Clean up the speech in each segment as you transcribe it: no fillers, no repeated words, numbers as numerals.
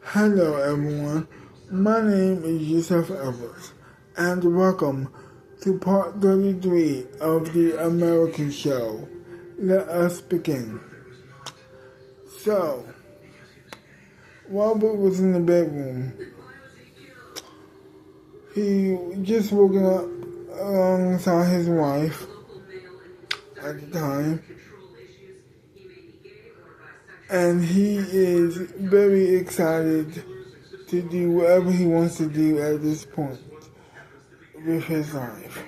Hello everyone, my name is Yusuf Evans, and welcome to part 33 of the American Show. Let us begin. So, Robert was in the bedroom. He just woken up alongside his wife at the time, and he is very excited to do whatever he wants to do at this point with his life.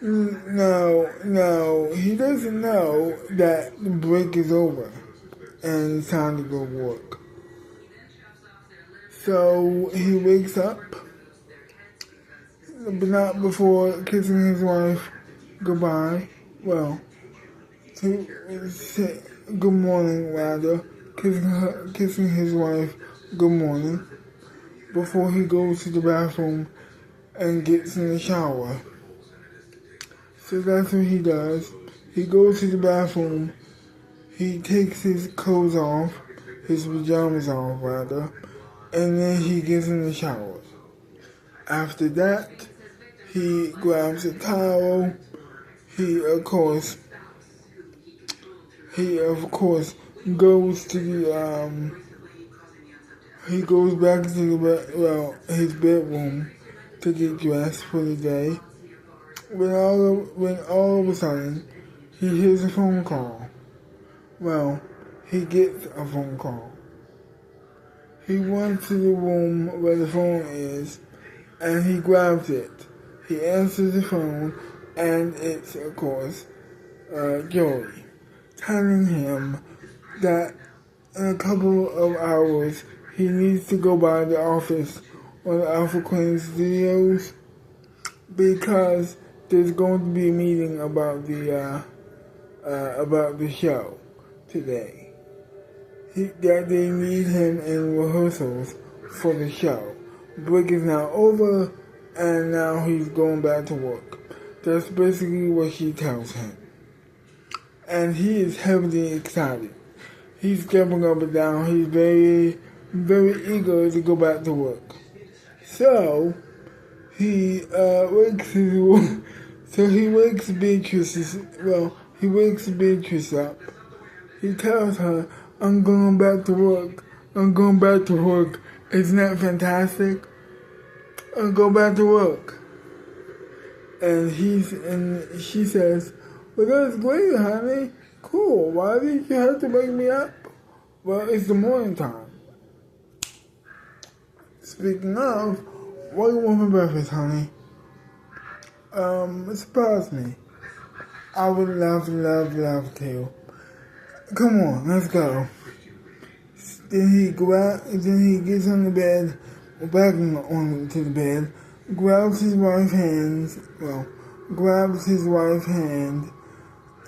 No, he doesn't know that the break is over and it's time to go work. So he wakes up, but not before kissing his wife goodbye. Well, to say good morning rather, kissing his wife good morning before he goes to the bathroom and gets in the shower. So that's what he does. He goes to the bathroom, he takes his clothes off, his pajamas off rather, and then he gets in the shower. After that, he grabs a towel, he of course goes to he goes back to his bedroom to get dressed for the day. When all of a sudden, he hears a phone call. Well, he gets a phone call. He runs to the room where the phone is, and he grabs it. He answers the phone, and it's, of course, Joey, telling him that in a couple of hours, he needs to go by the office on the Alpha Queen Studios because there's going to be a meeting about the show today. That they need him in rehearsals for the show. Break is now over, and now he's going back to work. That's basically what she tells him. And he is heavily excited. He's jumping up and down. He's very, very eager to go back to work. So, he wakes Beatrice up. He tells her, I'm going back to work. Isn't that fantastic? I'll go back to work. And she says, well, that's great, honey. Cool. Why did you have to wake me up? Well, it's the morning time. Speaking of, what do you want for breakfast, honey? Surprise me. I would love to. Come on, let's go. Then he gets on the bed, back onto the bed, grabs his wife's hand,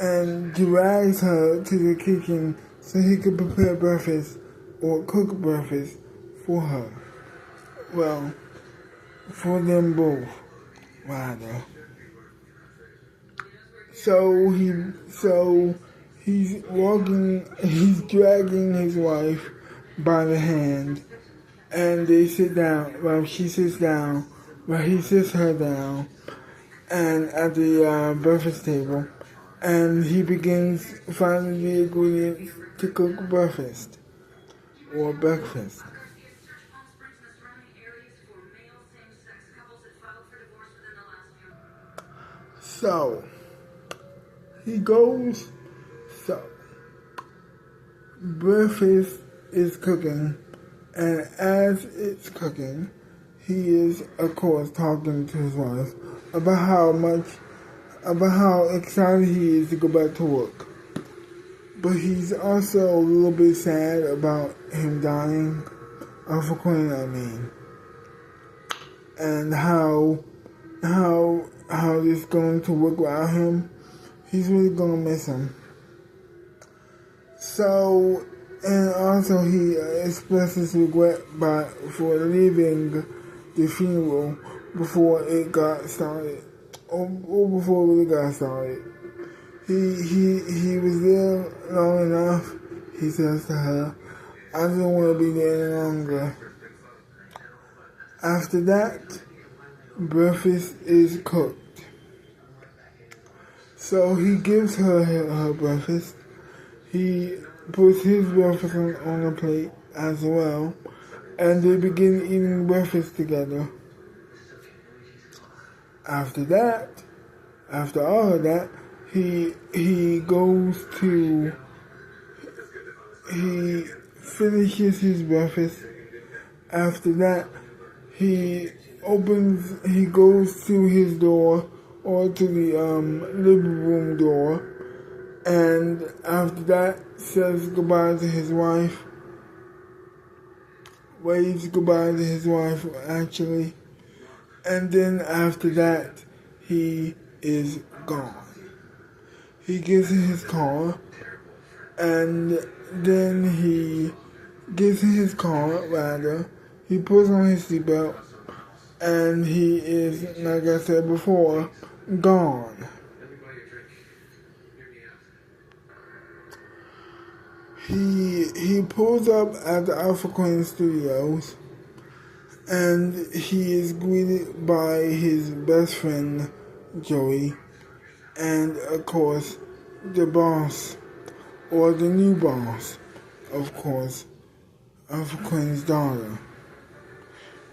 and drags her to the kitchen so he could prepare breakfast or cook breakfast for her. Well, for them both, rather. So he's dragging his wife by the hand, and they sit down. Well, she sits down, he sits her down, and at the breakfast table, and he begins finding the ingredients to cook breakfast or breakfast. So he goes. So breakfast is cooking, and as it's cooking, he is, of course, talking to his wife about how excited he is to go back to work. But he's also a little bit sad about him dying, Alpha Queen, and how it's going to work without him. He's really gonna miss him. So, and also he expresses regret for leaving the funeral before it got started, or before it really got started. He was there long enough, he says to her, I didn't want to be there any longer. After that, breakfast is cooked. So he gives her breakfast. He puts his breakfast on a plate as well, and they begin eating breakfast together. After all of that, he finishes his breakfast. After that, he goes to his door or to the living room door, and after that says goodbye to his wife, waves goodbye to his wife actually, and then after that he is gone. He gets in his car, and then he puts on his seatbelt, and he is, like I said before, gone. He pulls up at the Alpha Queen Studios, and he is greeted by his best friend, Joey, and of course, the boss, or the new boss, of course, Alpha Queen's daughter,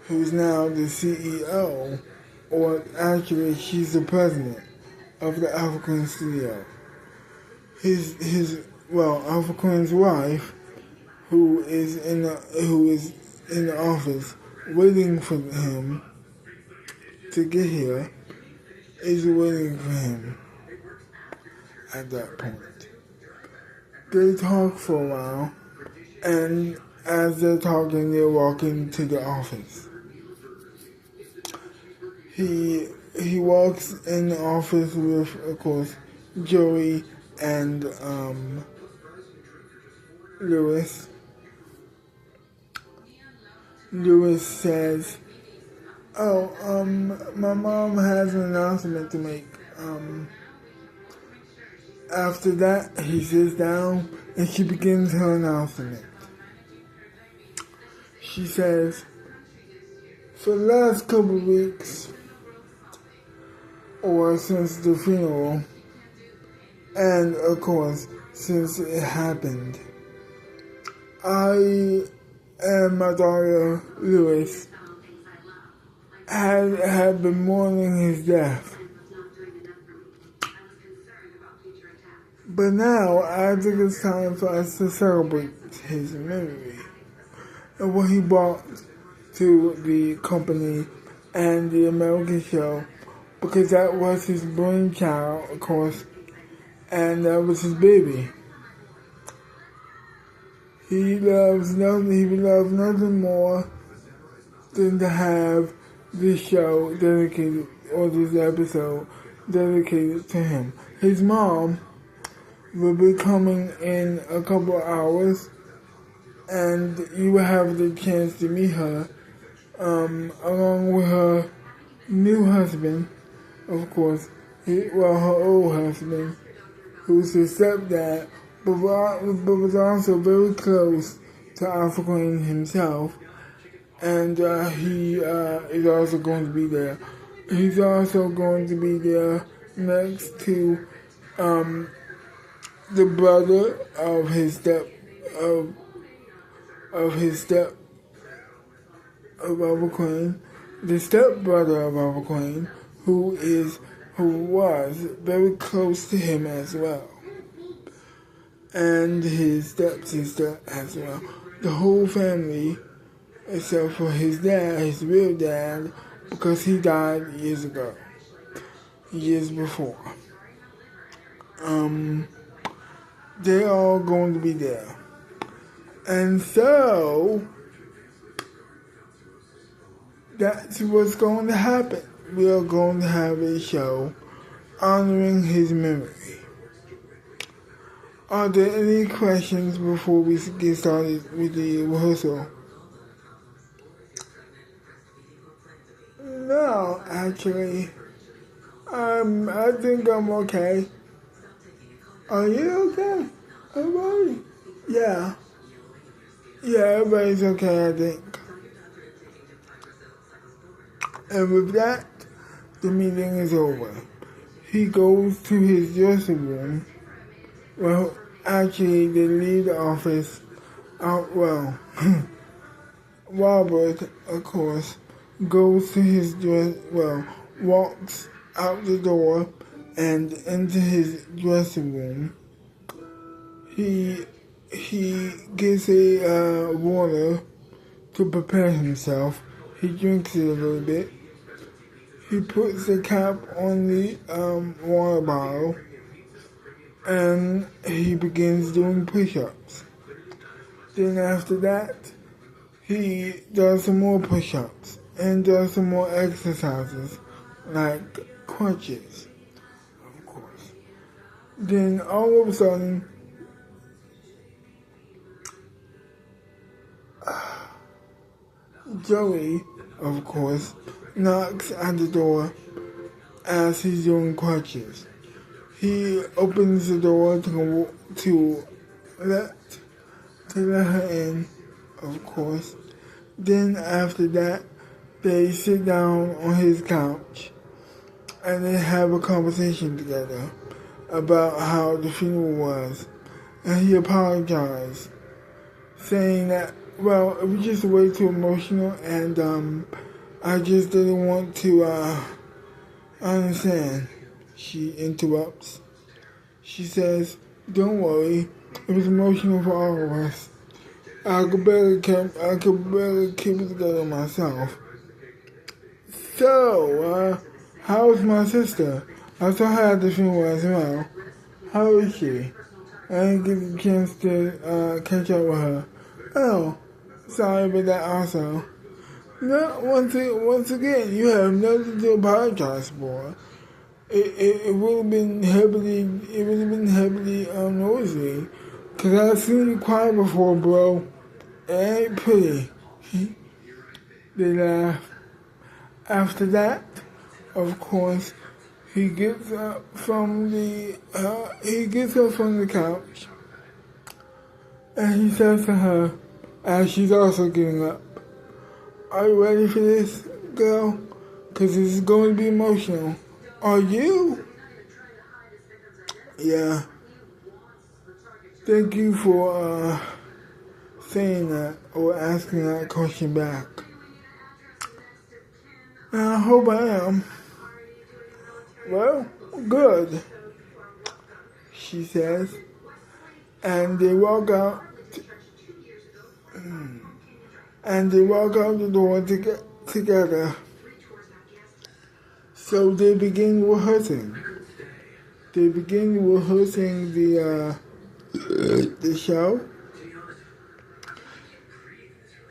who's now the CEO, or actually she's the president of the Alpha Queen Studio. Alpha Queen's wife, who is in the office waiting for him to get here, is waiting for him at that point. They talk for a while, and as they're talking, they're walking to the office. He walks in the office with, of course, Joey and Lewis. Lewis says, my mom has an announcement to make. After that, he sits down and she begins her announcement. She says, for the last couple of weeks, or since the funeral, and of course, since it happened, I and my daughter Lewis had been mourning his death. But now I think it's time for us to celebrate his memory and what he brought to the company and the American show, because that was his brainchild, of course, and that was his baby. He loves nothing more than to have this show dedicated, or this episode dedicated to him. His mom will be coming in a couple of hours, and you will have the chance to meet her, along with her new husband, of course, her old husband, who's his stepdad, but was also very close to Alpha Queen himself, and he is also going to be there. He's also going to be there next to the brother of Alpha Queen, the stepbrother of Alpha Queen, who was very close to him as well, and his stepsister as well. The whole family, except for his dad, his real dad, because he died years before. They're all going to be there. And so, that's what's going to happen. We are going to have a show honoring his memory. Are there any questions before we get started with the rehearsal? No, actually. I think I'm okay. Are you okay? Alright. Yeah. Yeah, everybody's okay, I think. And with that, the meeting is over. He goes to his dressing room. Well, actually, they leave the office out. Well, Robert, of course, goes to his walks out the door and into his dressing room. He gets a water to prepare himself. He drinks it a little bit. He puts the cap on the water bottle and he begins doing push-ups. Then after that, he does some more push-ups and does some more exercises like crunches, of course. Then all of a sudden, Joey, of course, knocks at the door as he's doing crunches. He opens the door to let her in, of course. Then after that, they sit down on his couch and they have a conversation together about how the funeral was. And he apologized, saying that, well, it was just way too emotional and I just didn't want to, understand. She interrupts. She says, don't worry, it was emotional for all of us. I could barely keep it together myself. So, how's my sister? I saw her at the funeral as well. How is she? I didn't get the chance to catch up with her. Oh, sorry about that also. No, once again, you have nothing to apologize for. It would have been heavily noisy. Cause I've seen you cry before, bro. It ain't pretty. They laugh. After that, of course, he gets up from the couch, and he says to her, as she's also getting up, "Are you ready for this, girl? Cause this is going to be emotional. Are you?" Yeah. Thank you for saying that or asking that question back. And I hope I am. Well, good, she says. And they walk out the door together. So they begin rehearsing. They begin rehearsing the show.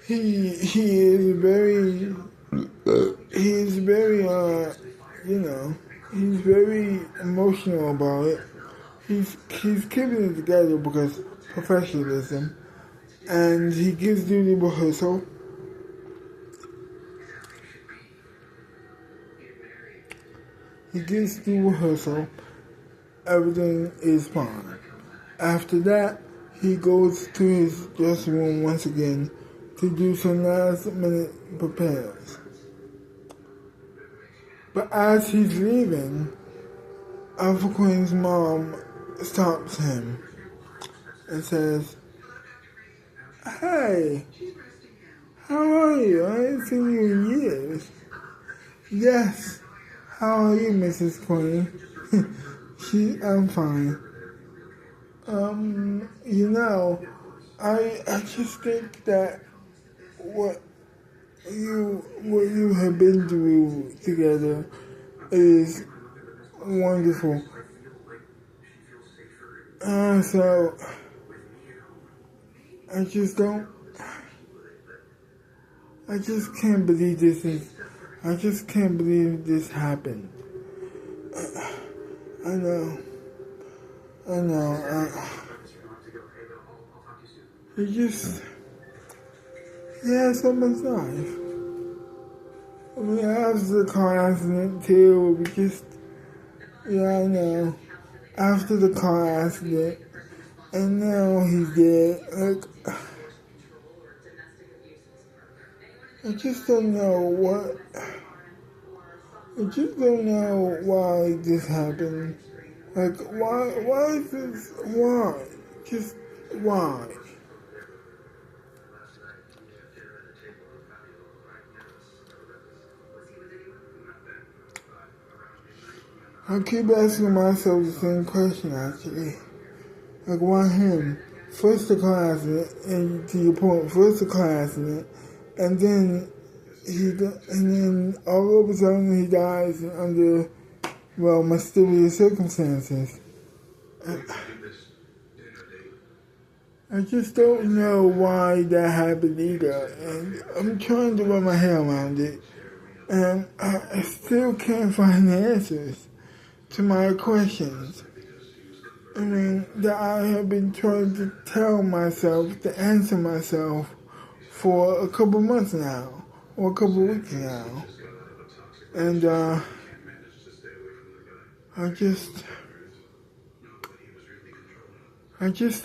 He is very he's very emotional about it. He's keeping it together because professionalism, and he gets through the rehearsal. Everything is fine. After that, he goes to his dressing room once again to do some last minute repairs. But as he's leaving, Alpha Queen's mom stops him and says, "Hey, how are you? I ain't seen you in years." "Yes, how are you, Mrs. Queen?" I'm fine. I just think that what you have been through together is wonderful. So I just can't believe this happened. I know. He had so much life. I mean, after the car accident too, I know. After the car accident, and now he's dead. Like, I just don't know what. I just don't know why this happened. Like, why is this, why? Just, why? I keep asking myself the same question, actually. Like, why him? First the car accident, and to your point, first the car accident, and then all of a sudden he dies under, well, mysterious circumstances. I just don't know why that happened either, and I'm trying to wrap my head around it, and I still can't find the answers to my questions. I mean, that I have been trying to tell myself, to answer myself for a couple months now, or a couple weeks now. And I just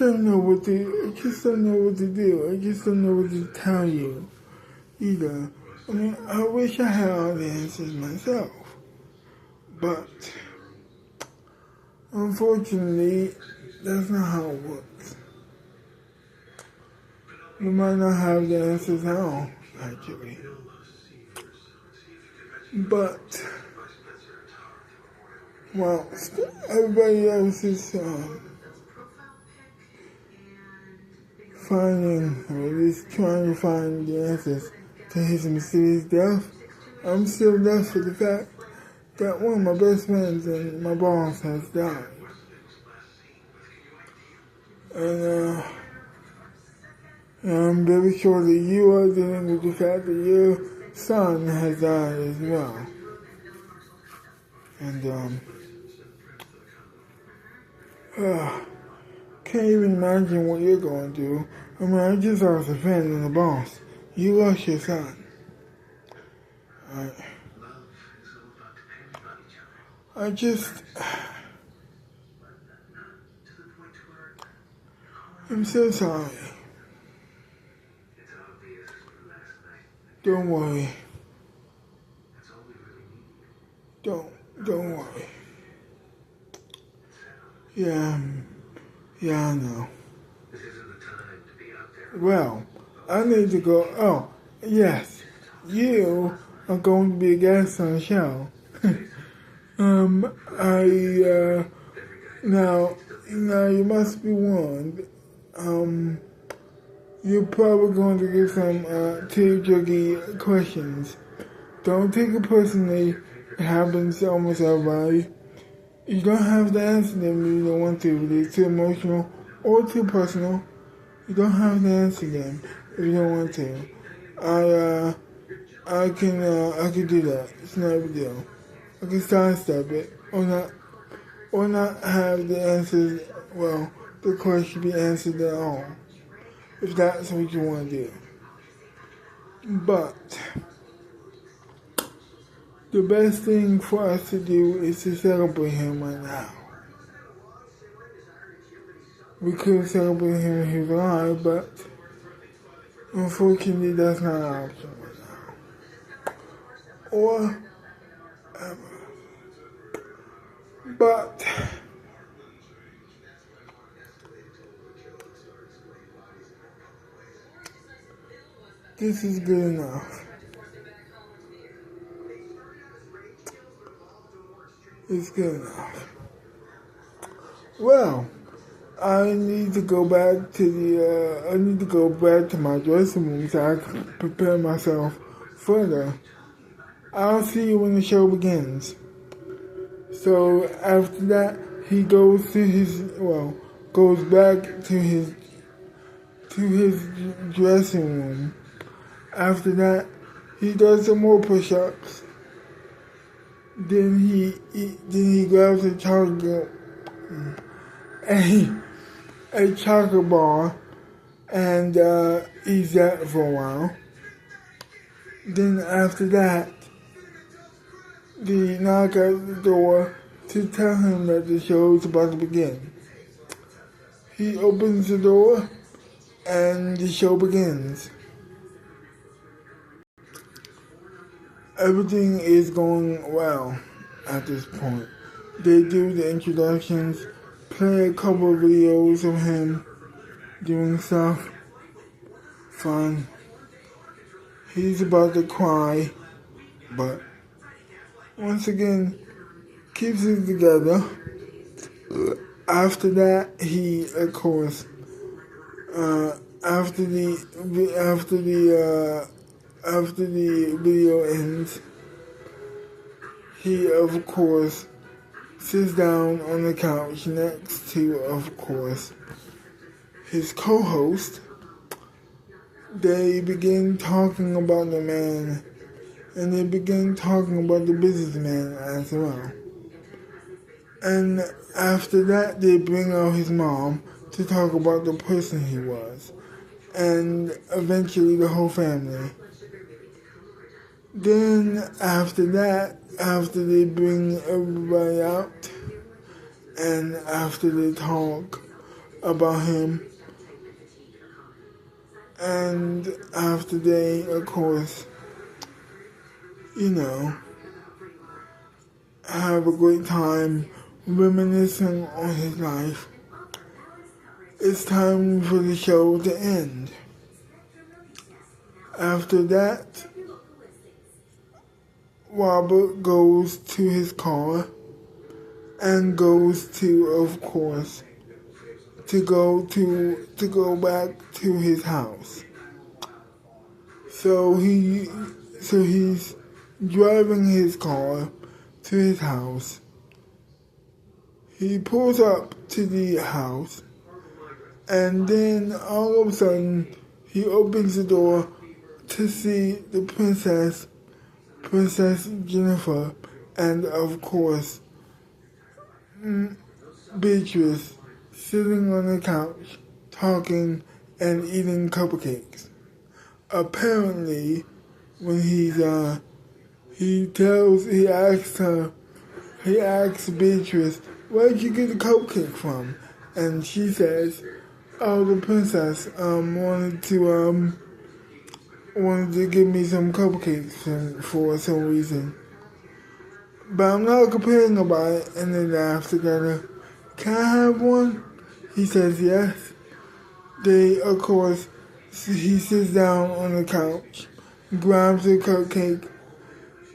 don't know what to do. I just don't know what to tell you either. I mean, I wish I had all the answers myself. But unfortunately, that's not how it works. We might not have the answers now, actually. But, well, everybody else is finding, or at least trying to find the answers to his mysterious death. I'm still left with the fact that one of my best friends and my boss has died. And I'm very sure that you are dealing with the fact that your son has died as well. And can't even imagine what you're going through. I mean, I just lost a friend and a boss. You lost your son. I'm so sorry. Don't worry. Don't worry. Yeah, I know. Well, I need to go. Oh, yes. You are going to be a guest on the show. Now you must be warned. You're probably going to get some tear-jerky questions. Don't take it personally. It happens to almost everybody. You don't have to answer them if you don't want to. If they're too emotional or too personal, you don't have to answer them if you don't want to. I can do that. It's not a big deal. I can sidestep it or not have the answers. Well, the question be answered at all, if that's what you want to do. But the best thing for us to do is to celebrate him right now. We could celebrate him if he was alive, but unfortunately that's not an option right now. But this is good enough. It's good enough. Well, I need to go back to my dressing room so I can prepare myself further. I'll see you when the show begins. So after that, he goes back to his dressing room. After that, he does some more push-ups. Then he grabs a chocolate bar and eats that for a while. Then after that, they knock at the door to tell him that the show is about to begin. He opens the door and the show begins. everything is going well at this point. They do the introductions, play a couple of videos of him doing stuff. Fun. He's about to cry, but once again, keeps it together. After that, he, of course, after the video ends, he of course sits down on the couch next to, of course, his co-host. They begin talking about the man, and they begin talking about the businessman as well. And after that, they bring out his mom to talk about the person he was, and eventually the whole family. Then after that, after they bring everybody out, and after they talk about him, and after they, of course, have a great time reminiscing on his life, it's time for the show to end. After that, Robert goes to his car and goes to, of course, to go back to his house. So he's driving his car to his house. He pulls up to the house, and then all of a sudden he opens the door to see the Princess Jennifer, and of course Beatrice sitting on the couch talking and eating cupcakes. Apparently, when he asks Beatrice, where'd you get the cupcake from? And she says, oh, the princess wanted to give me some cupcakes for some reason. But I'm not complaining about it, and they laugh together. Can I have one? He says yes. They, of course, he sits down on the couch, grabs a cupcake,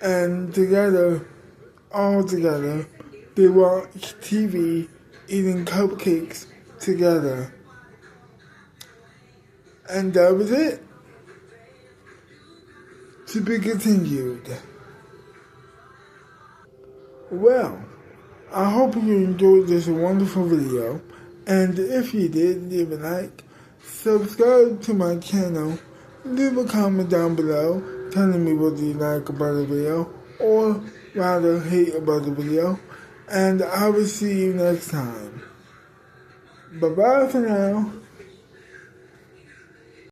and all together, they watch TV, eating cupcakes together. And that was it. To be continued. Well, I hope you enjoyed this wonderful video, and if you did, leave a like, subscribe to my channel, leave a comment down below telling me what you like about the video, or rather hate about the video, and I will see you next time. Bye bye for now.